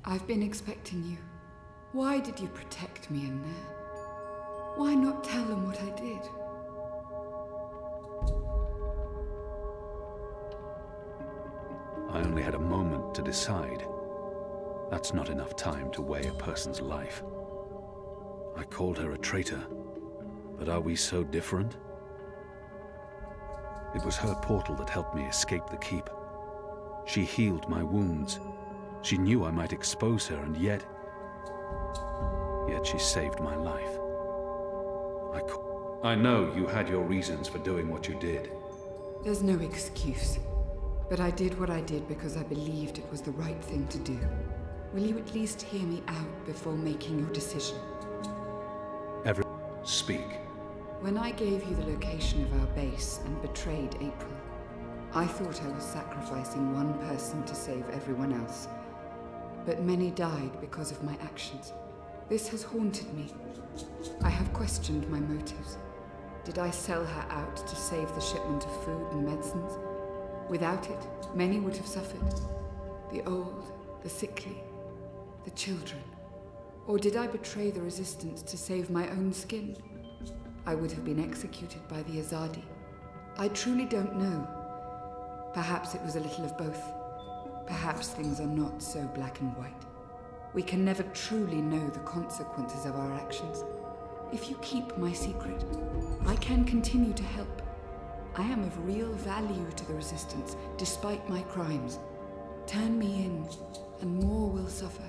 I've been expecting you. Why did you protect me in there? Why not tell them what I did? I only had a moment to decide. That's not enough time to weigh a person's life. I called her a traitor, but are we so different? It was her portal that helped me escape the keep. She healed my wounds. She knew I might expose her, and yet she saved my life. I know you had your reasons for doing what you did. There's no excuse. But I did what I did because I believed it was the right thing to do. Will you at least hear me out before making your decision? Speak. When I gave you the location of our base and betrayed April, I thought I was sacrificing one person to save everyone else. But many died because of my actions. This has haunted me. I have questioned my motives. Did I sell her out to save the shipment of food and medicines? Without it, many would have suffered. The old, the sickly, the children. Or did I betray the resistance to save my own skin? I would have been executed by the Azadi. I truly don't know. Perhaps it was a little of both. Perhaps things are not so black and white. We can never truly know the consequences of our actions. If you keep my secret, I can continue to help. I am of real value to the Resistance, despite my crimes. Turn me in, and more will suffer.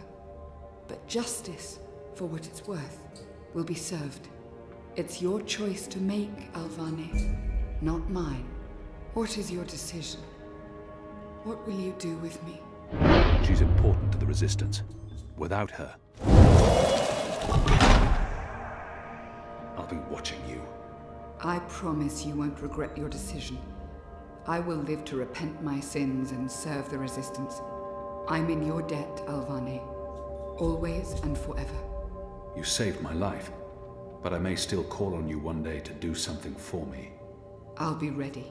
But justice, for what it's worth, will be served. It's your choice to make, Alvane, not mine. What is your decision? What will you do with me? She's important to the Resistance. Without her, I'll be watching you. I promise you won't regret your decision. I will live to repent my sins and serve the Resistance. I'm in your debt, Alvane. Always and forever. You saved my life, but I may still call on you one day to do something for me. I'll be ready.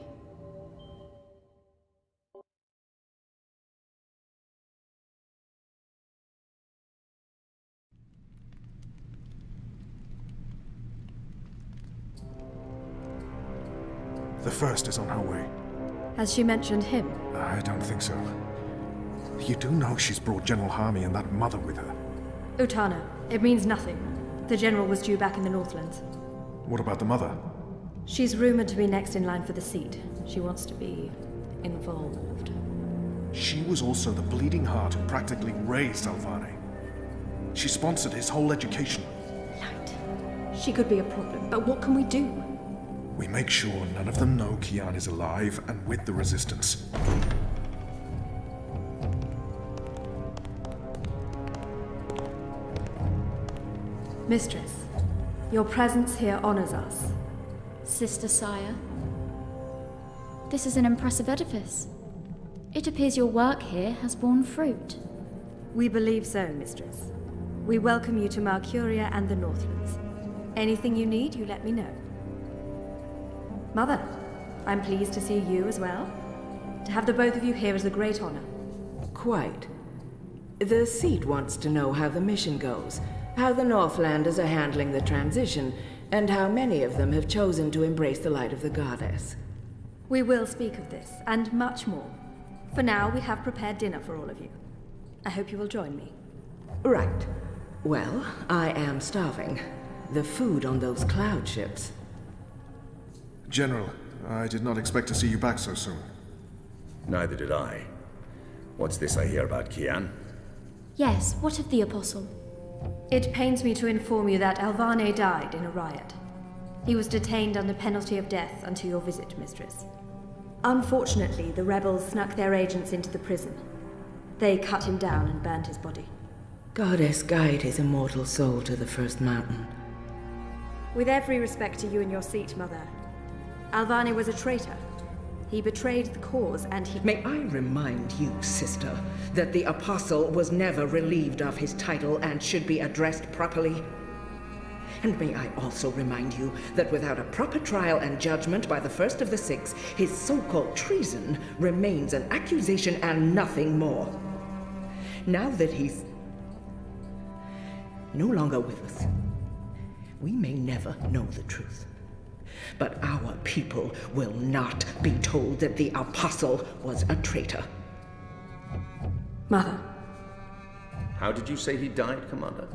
The first is on her way. Has she mentioned him? I don't think so. You do know she's brought General Harmy and that mother with her. Utano, it means nothing. The General was due back in the Northlands. What about the mother? She's rumored to be next in line for the seat. She wants to be involved. She was also the bleeding heart who practically raised Alvane. She sponsored his whole education. Light. She could be a problem, but what can we do? We make sure none of them know Kian is alive and with the Resistance. Mistress, your presence here honors us. Sister Sire, this is an impressive edifice. It appears your work here has borne fruit. We believe so, Mistress. We welcome you to Malcuria and the Northlands. Anything you need, you let me know. Mother, I'm pleased to see you as well. To have the both of you here is a great honor. Quite. The seat wants to know how the mission goes, how the Northlanders are handling the transition, and how many of them have chosen to embrace the light of the Goddess. We will speak of this, and much more. For now, we have prepared dinner for all of you. I hope you will join me. Right. Well, I am starving. The food on those cloud ships. General, I did not expect to see you back so soon. Neither did I. What's this I hear about Kian? Yes, what of the Apostle? It pains me to inform you that Alvane died in a riot. He was detained under penalty of death until your visit, Mistress. Unfortunately, the rebels snuck their agents into the prison. They cut him down and burned his body. Goddess, guide his immortal soul to the first mountain. With every respect to you and your seat, Mother, Alvane was a traitor. He betrayed the cause, and he— May I remind you, sister, that the Apostle was never relieved of his title and should be addressed properly? And may I also remind you that without a proper trial and judgment by the first of the six, his so-called treason remains an accusation and nothing more. Now that he's no longer with us. We may never know the truth, but our people will not be told that the Apostle was a traitor. Mother. How did you say he died, Commander?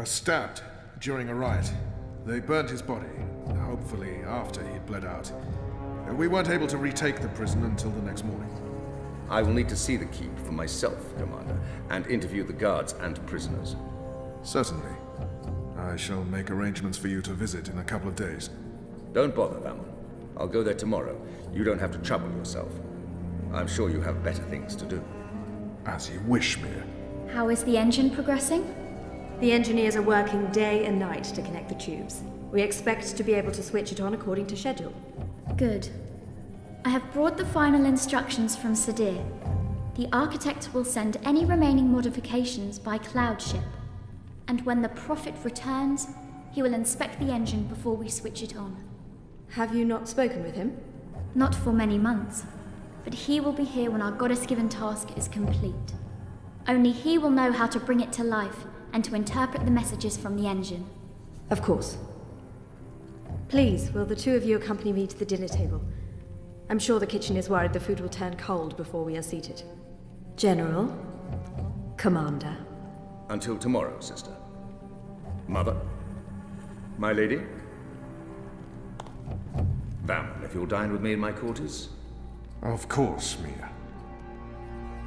Stabbed during a riot. They burnt his body, hopefully after he'd bled out. We weren't able to retake the prison until the next morning. I will need to see the keep for myself, Commander, and interview the guards and prisoners. Certainly. I shall make arrangements for you to visit in a couple of days. Don't bother, Vamon. I'll go there tomorrow. You don't have to trouble yourself. I'm sure you have better things to do. As you wish, Mia. How is the engine progressing? The engineers are working day and night to connect the tubes. We expect to be able to switch it on according to schedule. Good. I have brought the final instructions from Sadir. The architect will send any remaining modifications by cloud ship. And when the Prophet returns, he will inspect the engine before we switch it on. Have you not spoken with him? Not for many months, but he will be here when our goddess-given task is complete. Only he will know how to bring it to life and to interpret the messages from the engine. Of course. Please, will the two of you accompany me to the dinner table? I'm sure the kitchen is worried the food will turn cold before we are seated. General, Commander. Until tomorrow, sister. Mother? My lady? Vamon, if you'll dine with me in my quarters? Of course, Mia.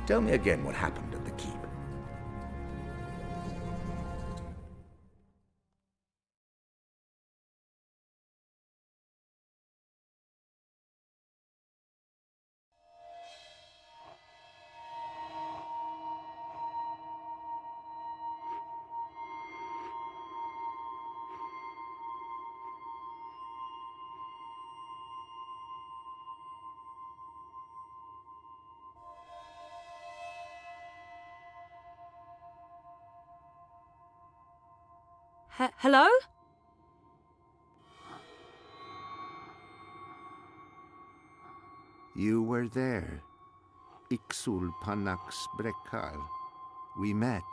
Tell me again what happened at the keep. Hello? You were there. Ixul Panax Brekal. We met.